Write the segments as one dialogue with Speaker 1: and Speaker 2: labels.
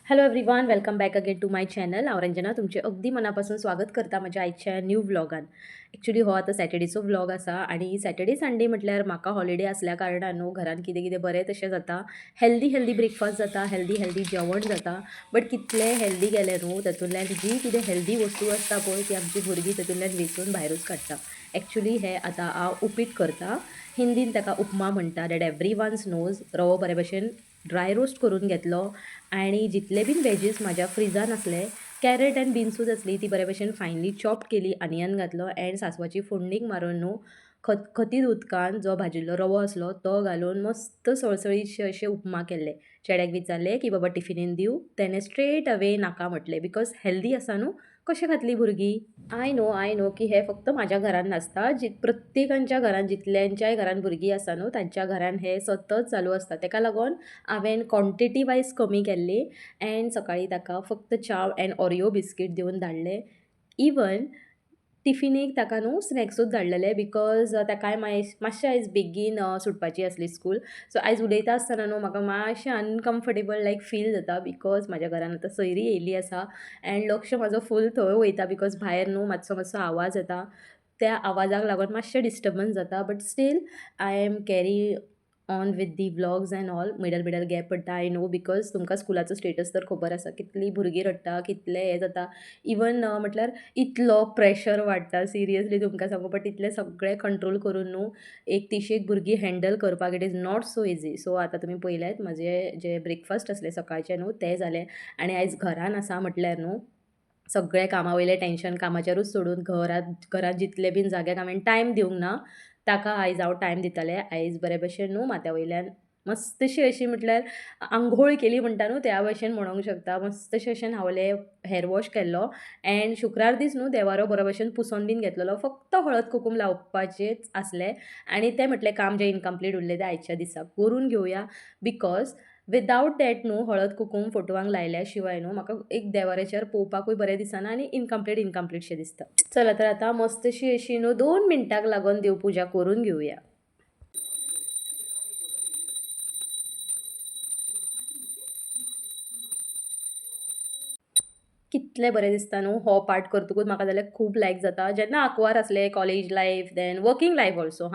Speaker 1: Hello everyone, welcome back again to my channel. हांव रंजना तुमचे अगदी मनापासून स्वागत करता म्हज्या आयच्या न्यू व्लॉगान. एक्चुअली हो आतां सॅटर्डेचो व्लॉग आसा आनी सॅटर्डे संडे म्हटल्यार म्हाका हॉलिडे आसल्या कारणान न्हू घरान कितें कितें बरें तशें जाता. हेल्दी ब्रेकफास्ट जाता, हेल्दी जेवण जाता. बट कितलें हेल्दी केलें न्हू तातूंतल्यान जी कितें हेल्दी वस्तू आसता पळय ती आमची भुरगीं तातूंतल्यान वेंचून भायरूच काडटा. एक्चुअली हें आतां हांव उपीट करतां. हिंदीन ताका उपमा म्हणटा. That every ones knows. रवो बरे भशेन ड्राय रोस्ट करून घेतलो आणि जितले बीन वेजीस म्हाज्या फ्रिजान आसले, कॅरट एंड बिन्सूच आसली ती बरे भशेन फायनली चॉप केली, आनियन घातलो एंड सांसवाची फोडणीक मारून न्हू खतखतीत उदकान जो भाजिल्लो रवो आसलो तो घालून मस्त सळसळीतशे अशे उपमा केल्ले. चेड्याक विचारलें की बाबा टिफिनीन दिवं, तेणें स्ट्रेट अवे नाका म्हटलें बिकॉज हेल्दी आसा न्हू, कशें खातलीं भुरगीं? आय नो की हें फक्त म्हाज्या घरान नासता. प्रत्येकांच्या घरान जितल्यांच्याय घरान भुरगीं आसा न्हू तांच्या घरान हें सतत चालू आसता. ताका लागून हांवें क्वॉन्टिटी वायज कमी केल्ली एंड सकाळीं ताका फक्त चाव एंड ओरिओ बिस्कीट दिवन धाडलें. इवन टिफिनीक ताका न्हू स्नॅक्सूच धाडलेले बिकॉज ताकाय मातशें आयज बेगीन सुटपाची आसली स्कूल. सो आयज उलयता आसतना न्हू म्हाका मातशें अनकम्फर्टेबल लायक फील जाता बिकॉज म्हाज्या घरान आतां सयरी येयल्ली आसा एंड लक्ष म्हाजो फूल थंय वयता बिकॉज भायर न्हू मातसो आवाज येता. त्या आवाजाक लागून मातशें डिस्टर्बन्स जाता but still I am carry on with the vlogs and all. Middle gap पडटा आय नो बिकॉज तुमकां स्कुलाचो स्टेटस तर खबर आसा कितलीं भुरगीं रडटा, कितलें हें जाता. इवन म्हटल्यार इतलो प्रेशर वाडटा सिरियसली तुमकां सांगू. बट इतलें सगळें कंट्रोल करून न्हू एक तिशेक भुरगीं हँडल करपाक it is not so easy. So आतां तुमी पळयल्यात म्हजें जें ब्रेकफास्ट आसलें सकाळचें न्हू तें जालें आनी आयज घरान आसा म्हटल्यार न्हू सगळें कामा वयलें टेन्शन कामाचेरूच सोडून घरांत जितले बीन जाग्याक हांवें टायम दिवंक ना ताका आयज हांव टायम दितालें. आयज बरे भशेन न्हू माथ्या वयल्यान मस्तशी अशी म्हटल्यार अंघोळ केली म्हणटा न्हू त्या भशेन म्हणूंक शकता. मस्तशें अशें न्हावलें, हेअर वॉश केल्लो एंड शुक्रार दीस न्हू देवारो बरो भशेन पुसोन बीन घेतलेलो. फक्त हळद कुकूम लावपाचेच आसलें आनी तें म्हटलें काम जें इनकम्प्लीट उरलें तें आयच्या दिसाक करून घेवया बिकॉज विदावट दॅट न्हू हळद कुकूम फोटवांक लायल्या शिवाय न्हू म्हाका एक देवाऱ्याचेर पळोवपाकूय बरें दिसना आनी इनकम्प्लीट दिसता. चला तर आतां मस्तशी अशी न्हू 2 मिनटांक लागून देवपुजा करून घेवया. कितलें बरें दिसता न्हू हो पार्ट करतकूच म्हाका जाल्यार खूब लायक जाता. जेन्ना आंकवार आसलें college life then working life also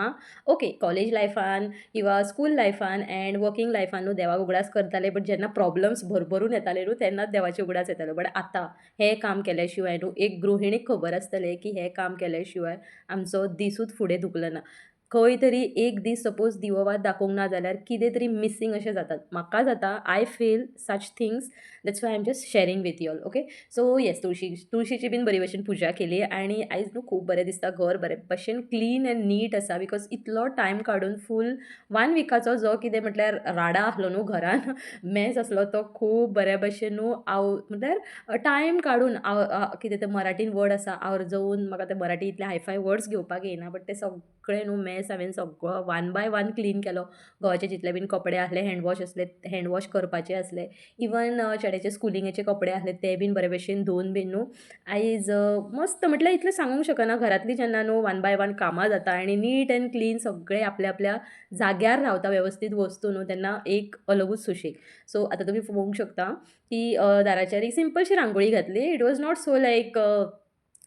Speaker 1: okay college लायफान किंवा स्कूल लायफान एंड वर्कींग लायफान न्हू देवाक उगडास करताले बट जेन्ना प्रॉब्लम्स भरभरून येताले न्हू तेन्नाच देवाची उगडास येतालो. बट आतां हें काम केल्या शिवाय न्हू एक गृहिणीक खबर आसतलें की हें काम केल्या शिवाय आमचो दिसूच फुडें धुकलो ना. खंय तरी एक दीस सपोज दिवोवाद दाखोवंक ना जाल्यार कितें तरी मिसींग अशें जातात. म्हाका जाता I feel such things that's why I am just sharing with you all okay. So yes तुळशीची बीन बरी भशेन पुजा केली आनी आयज न्हू खूब बरें दिसता. घर बरें भशेन क्लीन एंड नीट आसा बिकॉज इतलो टायम काडून फूल 1 विकाचो जो कितें म्हटल्यार राडा आसलो न्हू घरान मॅस आसलो तो खूब बऱ्या भशेन न्हू म्हटल्यार टायम काडून कितें तें मराठीन वर्ड आसा आवरजवून म्हाका ते मराठी इतले हायफाय वर्ड्स घेवपाक येयना बट ते सगळें न्हू मॅस हांवें सगळो 1 बाय 1 क्लीन केलो. घोवाचे जितले बीन कपडे आसले हँडवॉश करपाचे आसले. इवन चेड्याचे स्कुलिंगेचे कपडे आसले ते बीन बरे भशेन धुवन बीन न्हू आयज मस्त म्हटल्यार इतलें सांगूंक शकना. घरांतलीं जेन्ना न्हू 1 बाय 1 कामां जाता आनी नीट एंड क्लीन सगळें आपल्या जाग्यार रावता वेवस्थीत वस्तू न्हू तेन्ना एक अलगूच सुशेग. सो आतां तुमी पळोवंक शकता की दाराचेर एक सिंपलशी रांगोळी घातली. इट वॉज नॉट सो लायक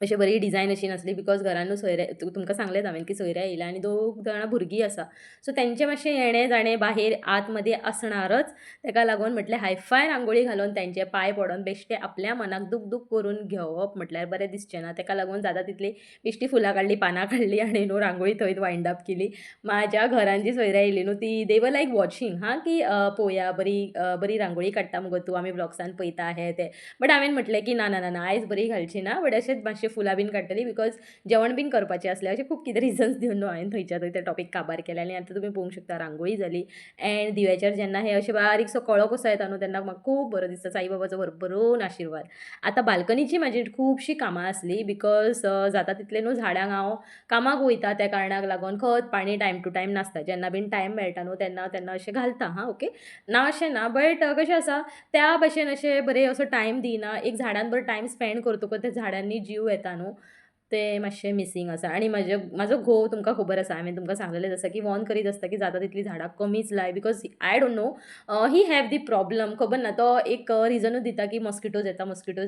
Speaker 1: अशी बरी डिझायन अशी नासली बिकॉज घरान न्हू तुमकां सांगलेंच हांवें की सोयऱ्या येयल्या आनी 2 जाणां भुरगीं आसा. सो तेंचें मातशें येणें जाणें बाहेर आतमदीं आसणारच. ताका लागून म्हटलें हायफाय रांगोळी घालून तेंचे पांय पडोन बेश्टें आपल्या मनाक दूख करून घेवप म्हटल्यार बरें दिसचें ना. ताका लागून जाता तितली बेश्टी फुलां काडलीं, पानां काडलीं आनी न्हू रांगोळी थंयच वायंड अप केली. म्हाज्या घरान जीं सोयऱ्यां येयलीं न्हू ती दे वर लायक वॉचिंग की पळोवया बरी रांगोळी काडटा मुगो तूं आमी व्लॉग्सान पळयता हें तें. बट हांवें म्हटलें की ना आयज बरी घालची ना बट अशेंच मातशें फुलां बीन काडटलीं बिकॉज जेवण बीन करपाचें आसलें. अशें खूब कितें रिजन्स दिवन न्हू हांवें थंयच्या थंय तें टॉपीक काबार केलें आनी आतां तुमी पळोवंक शकता रांगोळी जाली एंड दिव्याचेर जेन्ना हें अशें बारीकसो कळो कसो येता न्हू तेन्ना म्हाका खूब बरो दिसता. साईबाबाचो भरभरून आशिर्वाद. आतां बाल्कनीची म्हाजी खुबशीं कामां आसलीं बिकॉज जाता तितलें न्हू झाडांक हांव कामाक वयता त्या कारणाक लागून खत पाणी टायम टू टायम नासता. जेन्ना बीन टायम मेळटा न्हू तेन्ना अशें घालता ओके. ना अशें ना बट कशें आसा त्या भशेन अशें बरें असो टायम दिना. एक झाडांर बरो टायम स्पेंड करतकच त्या झाडांनी जीव येता न्हू ते मातशें मिसींग आसा आनी म्हाजो घोव तुमकां खबर आसा हांवें तुमकां सांगलेलेंच आसा की वॉर्न करीत आसता की जाता तितलीं झाडां कमीच लाय because I don't know he have the problem खबर ना तो एक रिजनूच दिता की मॉस्किटोज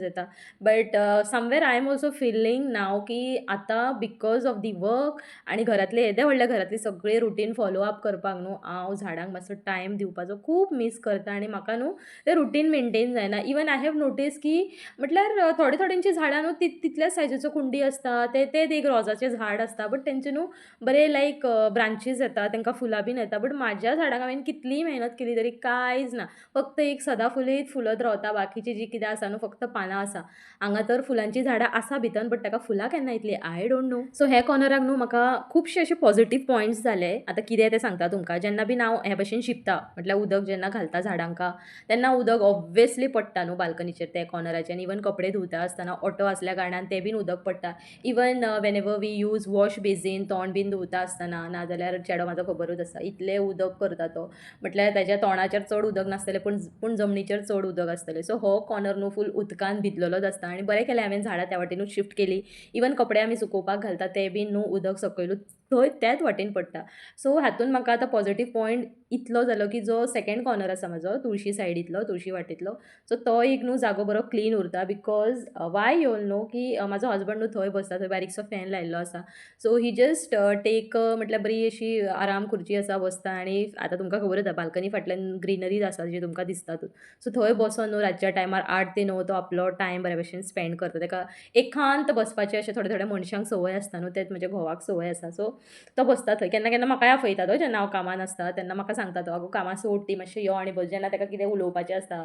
Speaker 1: येता but somewhere I am also feeling now की आतां बिकॉज ऑफ दी वर्क आनी घरांतले येदे व्हडल्या घरांतली सगळी रुटीन फॉलो अप करपाक न्हू हांव झाडांक मातसो टायम दिवपाचो खूब मिस करता आनी म्हाका न्हू तें रुटीन मेंटेन जायना इवन आय हॅव नोटीस की म्हटल्यार थोड्यांची झाडां न्हू तितल्याच सायजीचो कुंडी आसता तेच एक रोजाचें झाड आसता बट तेंचे न्हू बरे लायक ब्रांचीस येता तांकां फुलां बीन येता बट म्हाज्या झाडांक हांवें कितलीय मेहनत केली तरी कांयच ना फक्त एक सदाफुलीत फुलत रावता बाकीची जी कितें आसा न्हू फक्त पानां आसा हांगा तर फुलांची झाडां आसा भितन बट ताका फुलां केन्ना येतलीं आय डोंट नो सो हे कॉर्नराक न्हू म्हाका खुबशे अशे पॉझिटीव पॉयंट्स जाले आतां कितें तें सांगता तुमकां जेन्ना बी हांव हे भशेन शिंपता म्हटल्यार उदक जेन्ना घालता झाडांका तेन्ना उदक ऑब्वियसली पडटा न्हू बाल्कनीचेर ते कॉर्नराचेर आनी इवन कपडे धुवता आसतना ऑटो आसल्या कारणान तें बीन उदक पडटा even whenever we use wash basin तोंड बीन धुवता आसतना नाजाल्यार चेडो म्हाजो खबरूच आसा इतलें उदक करता तो म्हटल्यार तेज्या तोंडाचेर चड उदक नासतलें पूण जमनीचेर चड उदक आसतलें सो हो कॉर्नर न्हू फूल उदकान भिजलेलोच आसता आनी बरें केलें हांवें झाडां त्या वाटेनूच शिफ्ट केली इवन कपडे आमी सुकोवपाक घालता ते बीन न्हू उदक सकयलूच थंय त्याच वाटेन पडटा सो हातून म्हाका आतां पॉझिटीव पॉयंट इतलो जालो की जो सेकंड कॉर्नर आसा म्हाजो तुळशी सायडींतलो तुळशी वाटेंतलो सो तो एक न्हू जागो बरो क्लीन उरता because Y you all know की म्हाजो हजबंड न्हू थंय बसता थंय बारीकसो फॅन लायिल्लो आसा सो ही जस्ट टेक म्हटल्यार बरी अशी आराम खुर्ची आसा बसता आनी आतां तुमकां खबर आसा बाल्कनी फाटल्यान ग्रिनरीज आसा जी तुमकां दिसतातूच सो थंय बसोन न्हू रातच्या टायमार 8 ते 9 तो आपलो टायम बऱ्या भशेन स्पेंड करता ताका एकांत बसपाचें अशें थोड्या मनशांक संवय आसता न्हू तेच म्हज्या घोवाक संवय आसा सो तो बसता थंय केन्ना केन्ना म्हाकाय आपयता तो जेन्ना हांव कामान आसता तेन्ना म्हाका सांगता तो आगो कामां सोड ती मातशें यो आनी बस जेन्ना ताका कितें उलोवपाचें आसता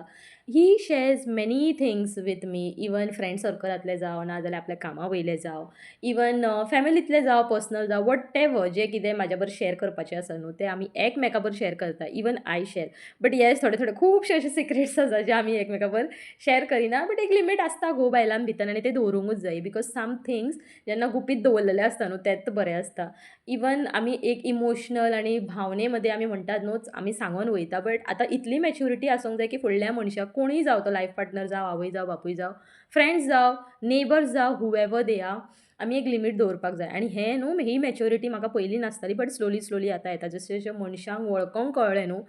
Speaker 1: he shares many things with me even friend सर्कलांतले जावं नाजाल्यार आपल्या कामा वयले जावं इवन फॅमिलींतले जावं पर्सनल जावं वॉट एवर जें कितें म्हाज्या बरोबर शेअर करपाचें आसा न्हू तें आमी एकमेका बरोबर शेअर करता even I share but yes थोडे खुबशे अशे सिक्रेट्स आसा जे आमी एकमेका बरोबर शेअर करिना बट एक लिमीट आसता गो बायलां भितर आनी ते दवरूंकूच जाय बिकॉज सम थिंग्स जेन्ना गुपीत दवरलेले आसता न्हू तेंच बरें आसता इवन आमी एक इमोशनल आनी भावनेमध्ये आमी म्हणटात न्हूच आमी सांगून वयता बट आतां इतली मॅच्युरिटी आसूंक जाय की फुडल्या मनशाक कोणूय जावं तो लायफ पार्टनर जावं आवय जावं बापूय जावं फ्रेंड्स जावं नेबर्स जावं हुएवर दे आर आमी एक लिमीट दवरपाक जाय आनी हें न्हू ही मॅच्युरिटी म्हाका पयलीं नासताली बट स्लोली आतां येता जशें जशें मनशांक वळखोंक कळ्ळें न्हू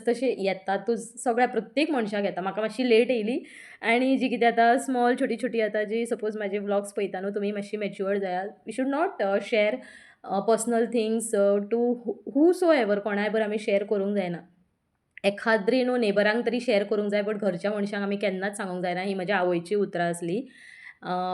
Speaker 1: तशें येतातूच सगळ्या प्रत्येक मनशाक येता म्हाका मातशी लेट येयली आनी जी कितें आतां स्मॉल छोटी आतां जी सपोज म्हाजे व्लॉग्स पळयता न्हू तुमी मातशी मॅच्युअर्ड जायात we should not share personal things to whosoever कोणाय बरोबर आमी शेअर करूंक जायना एखाद्री न्हू नेबरांक तरी शेअर करूंक जाय बट घरच्या मनशांक आमी केन्नाच सांगूंक जायना ही म्हज्या आवयची उतरां आसली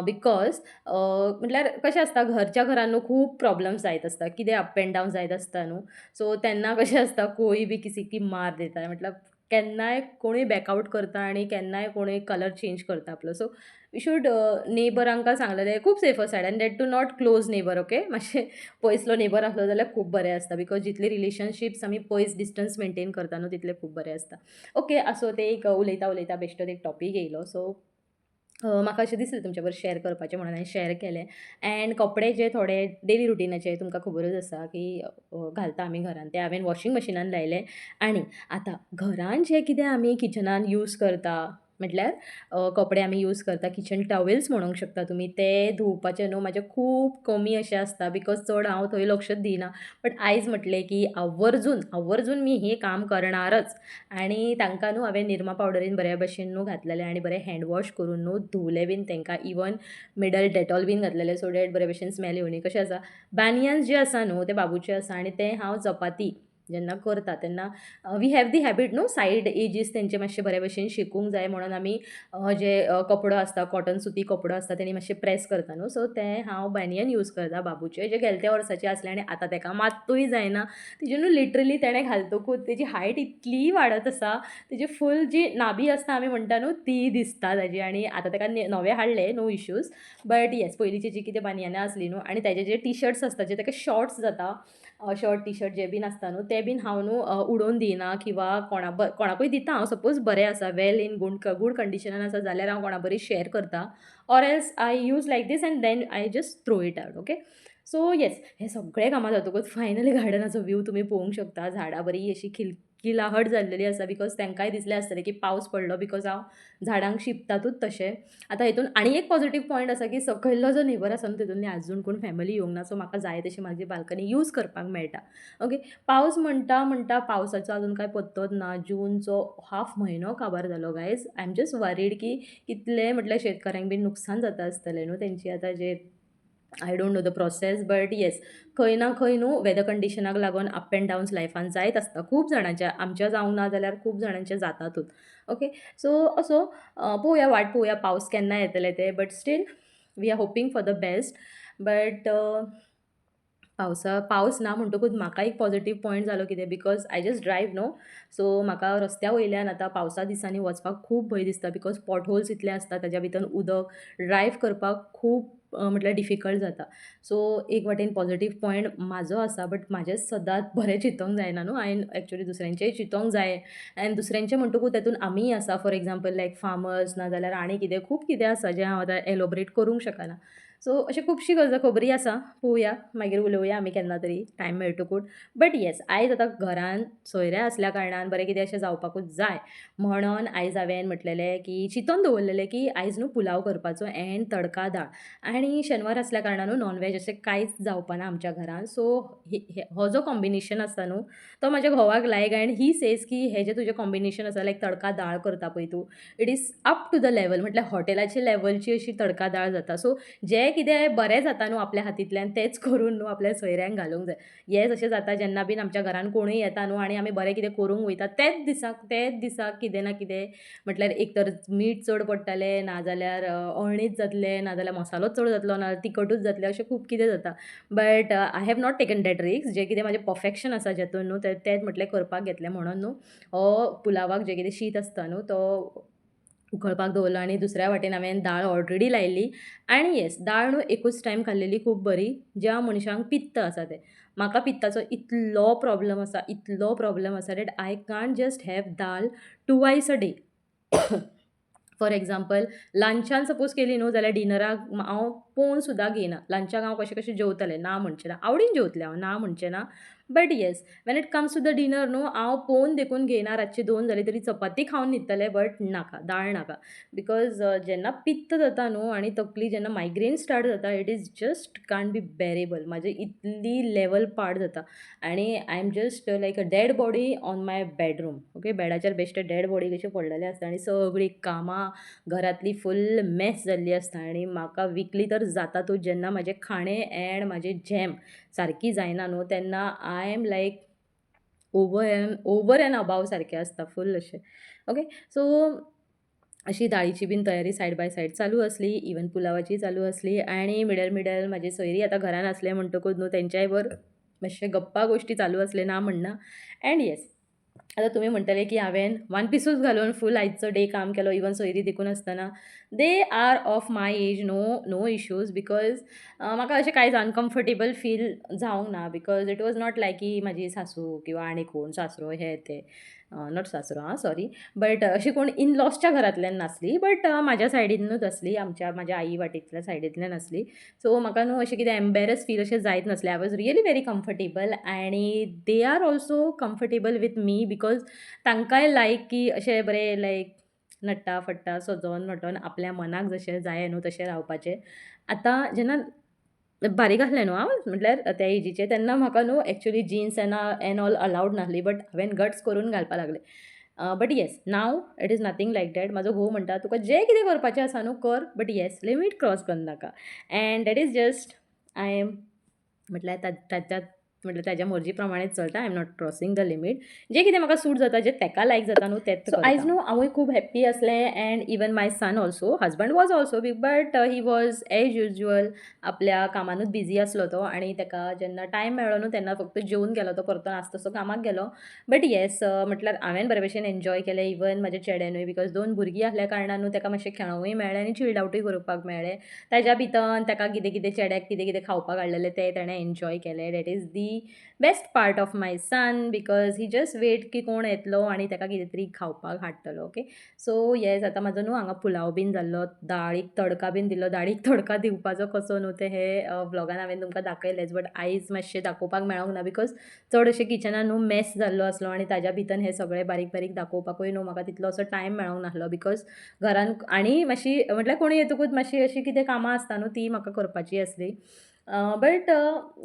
Speaker 1: बिकॉज म्हटल्यार कशें आसता घरच्या घरान न्हू खूब प्रॉब्लम्स जायत आसता कितें अप एंड डावन जायत आसता न्हू सो तेन्ना कशें आसता कोई बी किसी की मार देता म्हटल्यार केन्नाय कोणूय बॅकआउट करता आनी केन्नाय कोणूय कलर चेंज करता आपलो सो वी शूड नेबरांका सांगलेलें खूब safer side and that too not close neighbour okay मातशें पयसलो नेबर आसलो जाल्यार खूब बरें आसता बिकॉज जितले रिलेशनशिप्स आमी पयस डिस्टन्स मेंटेन करता न्हू तितले खूब बरें आसता ओके आसो ते एक उलयता बेश्टोच एक टॉपीक येयलो सो म्हाका अशें दिसलें तुमचे बरोबर शेअर करपाचें म्हणून हांवें शेअर केलें एंड कपडे जे थोडे डेली रुटिनाचे तुमकां खबरूच आसा की घालता आमी घरान ते हांवें वॉशिंग मशिनान लायले आनी आतां घरान जें कितें आमी किचनान यूज करता म्हटल्यार कपडे आमी यूज करता किचन टॉवेल्स म्हणूंक शकता तुमी ते धुवपाचे न्हू म्हाजे खूब कमी अशें आसता बिकॉज चड हांव थंय लक्षच दिना बट आयज म्हटलें की आवर्जून मी हें काम करणारच आनी तांकां न्हू हांवें निरमा पावडरीन बऱ्या भशेन न्हू घातलेलें आनी बरें हँड वॉश करून न्हू धुवलें बीन तांकां इवन मिडल डेटॉल बीन घातलेलें सो डॅट बऱ्या भशेन स्मेल येवनी कशें आसा बॅनियन्स जे आसा न्हू ते बाबूचे आसा आनी ते हांव चपाती जेन्ना करता तेन्ना वी हॅव दी हॅबीट न्हू सायड एजीस तेंचे मातशे बऱ्या भशेन शिकूंक जाय म्हणून आमी जे कपडो आसता कॉटन सुती कपडो आसता तेणी मातशे प्रेस करता न्हू सो तें हांव बॅनियन यूज करता बाबूचे जे गेलत्या वर्साचे आसले आनी आतां ताका मात्तूय जायना तेजे न्हू लिटरली तेणें घालतकूच तेजी हायट इतली वाडत आसा तेजी फूल जी नाभी आसता आमी म्हणटा न्हू ती दिसता ताजी आनी आतां ताका नवे हाडले नो इश्यूज बट येस पयलींची जी कितें बानियनां आसली न्हू आनी तेजे जे टी शर्ट्स आसता जे ताका शॉर्ट्स जाता शर्ट टी शर्ट जे बीन आसता न्हू ते बीन हांव न्हू उडोवन दिना किंवां कोणाकूय दिता हांव सपोज बरें आसा वेल इन गूड कंडिशनान आसा जाल्यार हांव कोणा बरी शेअर करता or else I use like this and then I just throw it out okay so yes हे सगळे कामां जातकूच फायनली गार्डनाचो व्यू तुमी पळोवंक शकता झाडां बरी अशी किलाहट जाल्लेली आसा बिकॉज तांकांय दिसलें आसतलें की पावस पडलो बिकॉज हांव झाडांक शिंपतातूच तशें. आतां हेतून आनी एक पॉझिटिव्ह पॉयंट आसा की सकयल्लो जो नेबर आसा न्हू तितूंतली आजून कोण फॅमिली येवंक ना. सो म्हाका जाय तशी म्हाजी बाल्कनी यूज करपाक मेळटा. ओके. पावस म्हणटा पावसाचो अजून कांय पत्तोच ना. जूनचो हाफ म्हयनो काबार जालो guys. I am just worried की कितले म्हटल्यार शेतकऱ्यांक बीन नुकसान जाता आसतलें न्हू तेंची आतां जे I don't know the process but yes खंय ना खंय न्हू वेदर कंडिशनाक लागून अप एंड डावन्स लायफान जायत आसता. खूब जाणांच्या आमच्या जावंक ना जाल्यार खूब जाणांचे जातातूच. ओके. सो असो पळोवया वाट पळोवया पावस केन्ना येतले ते but still we are hoping for the best. But पावस ना म्हणटकूच म्हाका एक पॉझिटिव्ह पॉयंट जालो कितें बिकॉज आय जस्ट ड्रायव्ह न्हू. सो म्हाका रस्त्या वयल्यान आतां पावसा दिसांनी वचपाक खूब भंय दिसता बिकॉज पॉटहोल्स इतले आसता ताज्या भितर उदक ड्रायव्ह करपाक खूब म्हटल्यार डिफिकल्ट जाता. सो एक वाटेन पॉझिटिव्ह पॉयंट म्हाजो आसा बट म्हाजेंच सदांच बरें चिंतोंक जायना न्हू. हांवें एक्चुअली दुसऱ्यांचेंय चिंतोंक जाय एंड दुसऱ्यांचें म्हणटकूच तातूंत आमीय आसा फॉर एग्जांपल लायक फार्मर्स नाजाल्यार आनी कितें खूब कितें आसा जें हांव आतां एलोबरेट करूंक शकना. सो अशें खुबशी खबरी आसा. पळोवया मागीर उलोवया आमी केन्ना तरी टायम मेळटकूच. बट येस आयज आतां घरान सोयऱ्या आसल्या कारणान बरें कितें अशें जावपाकूच जाय म्हणोन आयज हांवें म्हटलेलें की चिंतून दवरलेलें की आयज न्हू पुलाव करपाचो एंड तडका दाळ. आनी शेनवार आसल्या कारणानू नॉनवेज अशें कांयच जावपाना आमच्या घरान. सो हो जो कॉम्बिनेशन आसा न्हू तो म्हाज्या घोवाक लायक एंड ही सेज की हें जें तुजें कॉम्बिनेशन आसा लायक तडका दाळ करता पळय तूं it is up to the level म्हटल्यार हॉटेलाची लेवलची अशी तडका दाळ जाता. सो जें कितें बरें जाता न्हू आपल्या हातींतल्यान तेंच करून न्हू आपल्या सोयऱ्यांक घालूंक जाय. हेंच अशें जाता जेन्ना बीन आमच्या घरान कोणूय येता न्हू आनी आमी बरें कितें करूंक वयता तेच दिसाक कितें ना कितें म्हटल्यार एक तर मीठ चड पडटलें नाजाल्यार अळणीच जातलें नाजाल्यार मसालोच चड जातलो नाजाल्यार तिखटूच जातलें अशें खूब कितें जाता. But I have not taken that risk जें कितें म्हाजें परफेक्शन आसा जेतून न्हू तेंच म्हटल्यार करपाक घेतलें म्हणून न्हू हो पुलावाक जें कितें शीत आसता न्हू तो उखळपाक दवरलो आनी दुसऱ्या वाटेन हांवें दाळ ऑलरेडी लायिल्ली. आनी येस दाळ न्हू एकूच टायम खाल्लेली खूब बरी. ज्या मनशांक पित्त आसा ते. म्हाका पित्ताचो इतलो प्रॉब्लम आसा that I can't just have dal twice a day. For example लंचान सपोज केली न्हू जाल्यार डिनराक हांव पळोवन सुद्दां घेयना. लंचाक हांव कशें कशें जेवतलें ना म्हणचें ना. आवडीन जेवतलें हांव ना म्हणचें ना. But yes when it comes to the dinner न्हू हांव पळोवन देखून घेयना. रातची 2 जाली तरी चपाती खावन न्हिदतलें बट नाका दाळ नाका. बिकॉज जेन्ना पित्त जाता न्हू आनी तकली जेन्ना मायग्रेन स्टार्ट जाता it is just can't be bearable. म्हाजी इतली लेवल पाड जाता आनी I am just like a dead body on my bedroom. Okay. बेडाचेर बेश्टें डेड बॉडी कशें पडलेलें आसता आनी सगळीं कामां घरांतली फूल मेस जाल्ली आसता आनी म्हाका वीकली तर जातातूच जेन्ना म्हाजें खाणें एंड म्हाजें जेम सारकी जायना न्हू तेन्ना I am like over and above सारकें आसता फूल अशें. ओके. सो अशी दाळीची बीन तयारी सायड बाय सायड चालू असली इवन पुलावाची चालू असली आनी मिडल म्हाजे सोयरी आतां घरान आसले म्हणटकूच न्हू तेंच्याय बर मातशें गप्पा गोश्टी चालू असले ना म्हणना. एंड येस आतां तुमी म्हणटले की हांवें वन पिसूच घालून फूल आयचो डे काम केलो इवन सोयरी देखून आसतना. They are of my age no issues because म्हाका अशें कांयच अनकम्फर्टेबल फील जावंक ना because it was not like की म्हाजी सासू किंवा आनी कोण सासरो हें तें नॉट सासरो हां सॉरी बट अशी कोण इन लॉजच्या घरांतल्यान नासली बट म्हाज्या सायडीनूच आसली म्हाज्या आई वाटेंतल्या सायडींतल्यान आसली. सो म्हाका न्हू अशें कितें एम्बेरस फील अशें जायत नासलें. I was really very comfortable आनी they are also comfortable with me because तांकांय लायक की अशें बरें लायक नट्टा फट्टा सजोन नटोन आपल्या मनाक जशें जाय न्हू तशें रावपाचें. आतां जेन्ना बारीक आसलें न्हू हांव म्हटल्यार त्या एजीचें तेन्ना म्हाका न्हू एक्चुली जिन्स एन ऑल अलावड नासली बट हांवें गट्स करून घालपाक लागलें. But yes now it is nothing like that. म्हाजो घोव म्हणटा तुका जें कितें करपाचें आसा न्हू कर बट येस लिमीट क्रॉस करनाका. And that is just I am म्हटल्यार ताच्या मर्जी प्रमाणेच चलता. I am not crossing the limit. जें कितें म्हाका सूट जाता जें ताका लायक जाता न्हू तेंच करता. आयज न्हू हांवूय खूब हॅप्पी आसलें and even my son also husband was also but he was as usual आपल्या कामानूच बिजी आसलो तो आनी ताका जेन्ना टायम मेळ्ळो न्हू तेन्ना फक्त जेवन गेलो तो परतो आसता तसो कामाक गेलो. बट येस म्हटल्यार हांवें बरे भशेन एन्जॉय केलें इवन म्हाज्या चेड्यानूय बिकॉज 2 भुरगीं आसल्या कारणान न्हू ताका मातशें खेळोंकूय मेळ्ळें आनी चिल्ड आवटूय करपाक मेळ्ळें. ताच्या भितर ताका कितें चेड्याक कितें खावपाक हाडलेलें तें ताणें एन्जॉय केलें. That is the the best part of my son because he just wait की कोण येतलो आनी ताका कितें तरी खावपाक हाडटलो. ओके. सो येस आतां म्हाजो न्हू हांगा पुलाव बीन जाल्लो, दाळीक तडका बीन दिल्लो. दाळीक तडका दिवपाचो कसो न्हू तें हे व्लॉगान हांवें तुमकां दाखयलेंच. बट आयज मातशें दाखोवपाक मेळोंक ना बिकॉज चड अशें किचनान न्हू मॅस जाल्लो आसलो आनी ताज्या भितर हें सगळें बारीक बारीक दाखोवपाकूय न्हू म्हाका तितलो असो टायम मेळोंक नाहलो बिकॉज घरान आनी मातशी म्हटल्यार कोणी येतकूच मातशी अशी कितें कामां आसता न्हू ती म्हाका करपाची आसली. बट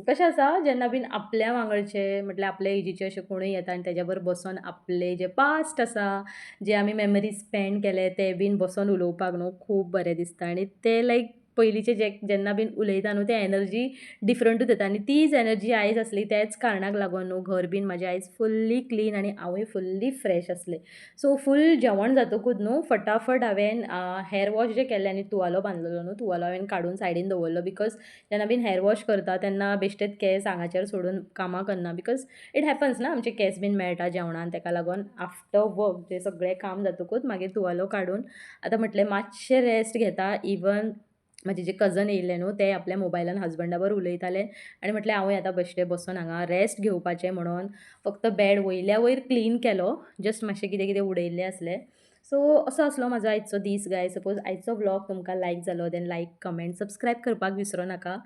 Speaker 1: कशें आसा जेन्ना बीन आपल्या वांगडचे म्हटल्यार आपल्या एजीचे अशे कोणूय येता आनी तेज्या बरोबर बसून आपले जे पास्ट आसा, जे आमी मेमरीज स्पेंड केले ते बीन बसून उलोवपाक न्हू खूब बरें दिसता आनी ते लायक पयलींचे जेन्ना बीन उलयता न्हू ते एनर्जी डिफरंटूच येता आनी तीच एनर्जी आयज आसली तेच कारणाक लागून न्हू घर बीन म्हाजें आयज फुल्ली क्लीन आनी हांवूय फुल्ली फ्रेश आसलें. सो फूल जेवण जातकूच न्हू फटाफट हांवें हेअर वॉश जे केल्ले आनी तुवालो बांदलेलो न्हू तुवालो हांवें काडून सायडीन दवरलो बिकॉज जेन्ना बीन हेअर वॉश करता तेन्ना बेश्टेच केंस आंगाचेर सोडून कामां करना बिकॉज इट हॅपन्स ना आमचे केंस बीन मेळटा जेवणान ताका लागून आफ्टर वर्क जें सगळें काम जातकूच मागीर तुवालो काडून आतां म्हटलें मातशें रेस्ट घेता. इवन म्हाजे जे कजन येयल्ले न्हू ते आपल्या मोबायलान हजबंडा बरोबर उलयताले आनी म्हटलें हांवूय आतां बेश्टें बसून हांगा रेस्ट घेवपाचें म्हणून फक्त बेड वयल्या वयर क्लीन केलो. जस्ट मातशें कितें कितें उडयल्लें आसलें. सो असो आसलो म्हाजो आयचो दीस गाय. सपोज आयचो व्लॉग तुमकां लायक जालो देन लायक, कमेंट, सबस्क्रायब करपाक विसरूं नाका